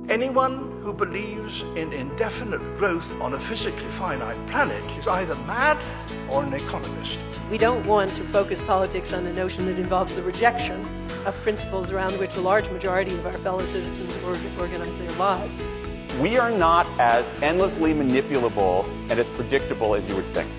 Anyone who believes in indefinite growth on a physically finite planet is either mad or an economist. We don't want to focus politics on a notion that involves the rejection of principles around which a large majority of our fellow citizens organize their lives. We are not as endlessly manipulable and as predictable as you would think.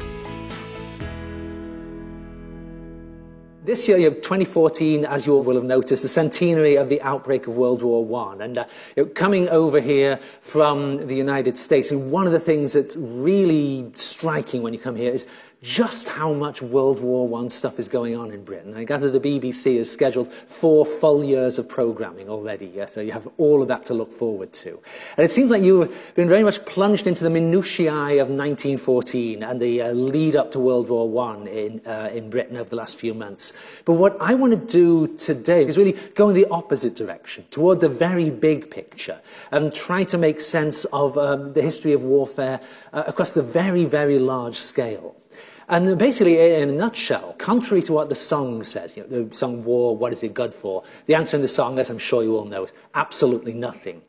This year, 2014, as you all will have noticed, the centenary of the outbreak of World War I. And coming over here from the United States, one of the things that's really striking when you come here is just how much World War I stuff is going on in Britain. I gather the BBC has scheduled 4 full years of programming already, so you have all of that to look forward to. And it seems like you've been very much plunged into the minutiae of 1914 and the lead up to World War I in Britain over the last few months. But what I want to do today is really go in the opposite direction, toward the very big picture, and try to make sense of the history of warfare across the very, very large scale. And basically, in a nutshell, contrary to what the song says, the song War, What Is It Good For? The answer in the song, as I'm sure you all know, is absolutely nothing.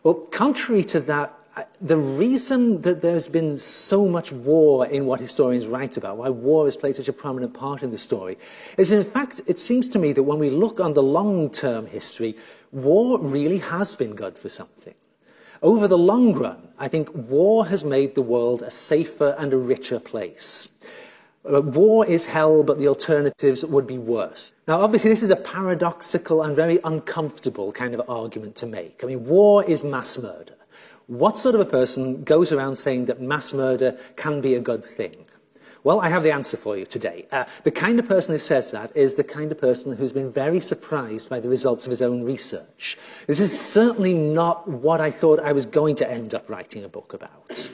Well, contrary to that, the reason that there's been so much war in what historians write about, why war has played such a prominent part in the story, is in fact, it seems to me that when we look on the long-term history, war really has been good for something. Over the long run, I think war has made the world a safer and a richer place. War is hell, but the alternatives would be worse. Now, obviously, this is a paradoxical and very uncomfortable kind of argument to make. I mean, war is mass murder. What sort of a person goes around saying that mass murder can be a good thing? Well, I have the answer for you today. The kind of person who says that is the kind of person who's been very surprised by the results of his own research. This is certainly not what I thought I was going to end up writing a book about.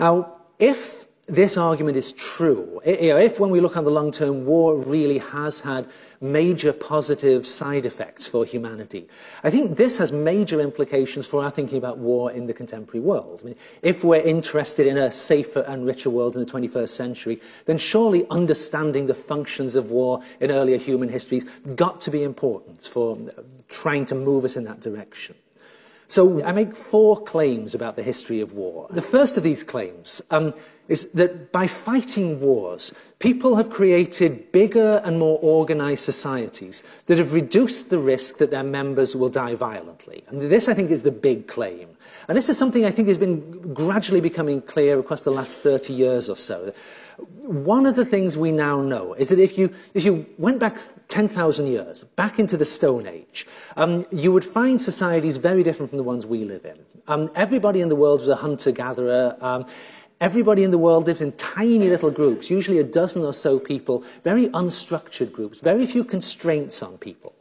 Now, if this argument is true, if when we look on the long term, war really has had major positive side effects for humanity, I think this has major implications for our thinking about war in the contemporary world. I mean, if we're interested in a safer and richer world in the 21st century, then surely understanding the functions of war in earlier human history has got to be important for trying to move us in that direction. So I make 4 claims about the history of war. The first of these claims is that by fighting wars, people have created bigger and more organized societies that have reduced the risk that their members will die violently. And this, I think, is the big claim. And this is something I think has been gradually becoming clear across the last 30 years or so. One of the things we now know is that if you went back 10,000 years, back into the Stone Age, you would find societies very different from the ones we live in. Everybody in the world was a hunter-gatherer. Everybody in the world lives in tiny little groups, usually a dozen or so people, very unstructured groups, very few constraints on people.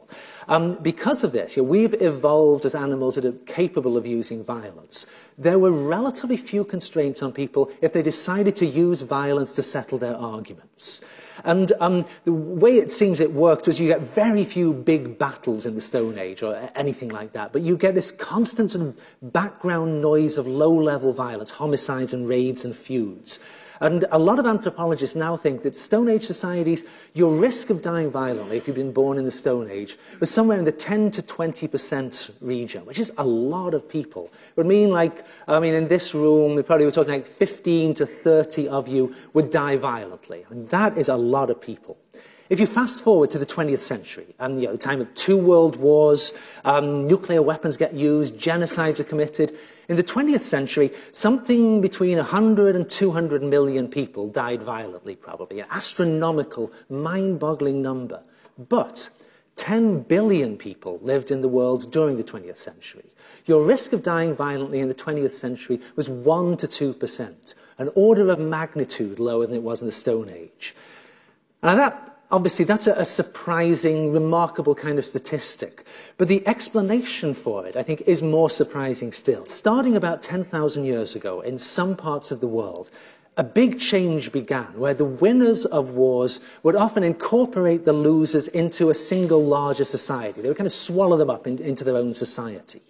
Because of this, we've evolved as animals that are capable of using violence. There were relatively few constraints on people if they decided to use violence to settle their arguments. And the way it seems it worked was you get very few big battles in the Stone Age or anything like that, but you get this constant sort of background noise of low-level violence, homicides and raids and feuds. And a lot of anthropologists now think that Stone Age societies, your risk of dying violently if you've been born in the Stone Age was somewhere in the 10 to 20% region, which is a lot of people. It would mean in this room, we probably were talking like 15 to 30 of you would die violently. And that is a lot of people. If you fast forward to the 20th century, and the time of 2 world wars, nuclear weapons get used, genocides are committed, in the 20th century, something between 100 and 200 million people died violently, probably. An astronomical, mind-boggling number. But 10 billion people lived in the world during the 20th century. Your risk of dying violently in the 20th century was 1 to 2%, an order of magnitude lower than it was in the Stone Age. Now obviously, that's a surprising, remarkable kind of statistic. But the explanation for it, I think, is more surprising still. Starting about 10,000 years ago, in some parts of the world, a big change began where the winners of wars would often incorporate the losers into a single larger society. They would kind of swallow them up into their own society.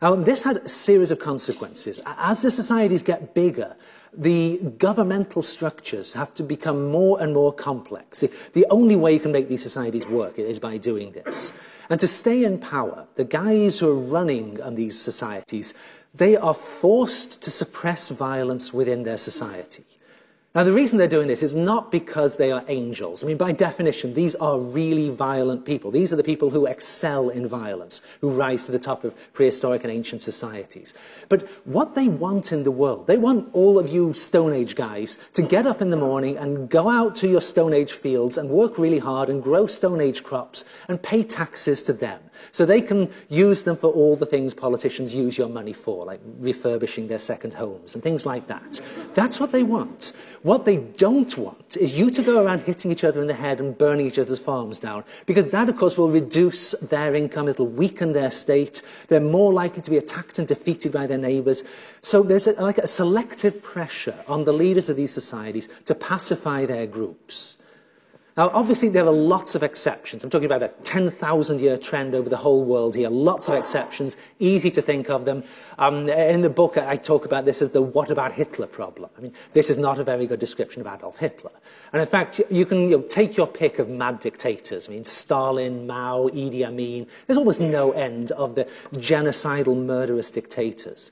Now, this had a series of consequences. As the societies get bigger, the governmental structures have to become more and more complex. The only way you can make these societies work is by doing this. And to stay in power, the guys who are running these societies, they are forced to suppress violence within their society. Now, the reason they're doing this is not because they are angels. I mean, by definition, these are really violent people. These are the people who excel in violence, who rise to the top of prehistoric and ancient societies. But what they want in the world, they want all of you Stone Age guys to get up in the morning and go out to your Stone Age fields and work really hard and grow Stone Age crops and pay taxes to them, so they can use them for all the things politicians use your money for, like refurbishing their second homes and things like that. That's what they want. What they don't want is you to go around hitting each other in the head and burning each other's farms down, because that, of course, will reduce their income, it'll weaken their state, they're more likely to be attacked and defeated by their neighbours. So there's like a selective pressure on the leaders of these societies to pacify their groups. Now, obviously, there are lots of exceptions. I'm talking about a 10,000-year trend over the whole world here. Lots of exceptions, easy to think of them. In the book, I talk about this as the what about Hitler problem. I mean, this is not a very good description of Adolf Hitler. And in fact, you can take your pick of mad dictators. I mean, Stalin, Mao, Idi Amin. There's almost no end of the genocidal, murderous dictators.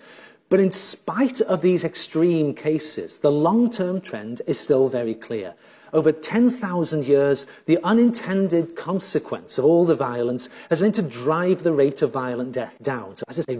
But in spite of these extreme cases, the long-term trend is still very clear. Over 10,000 years, the unintended consequence of all the violence has been to drive the rate of violent death down. So, as I say,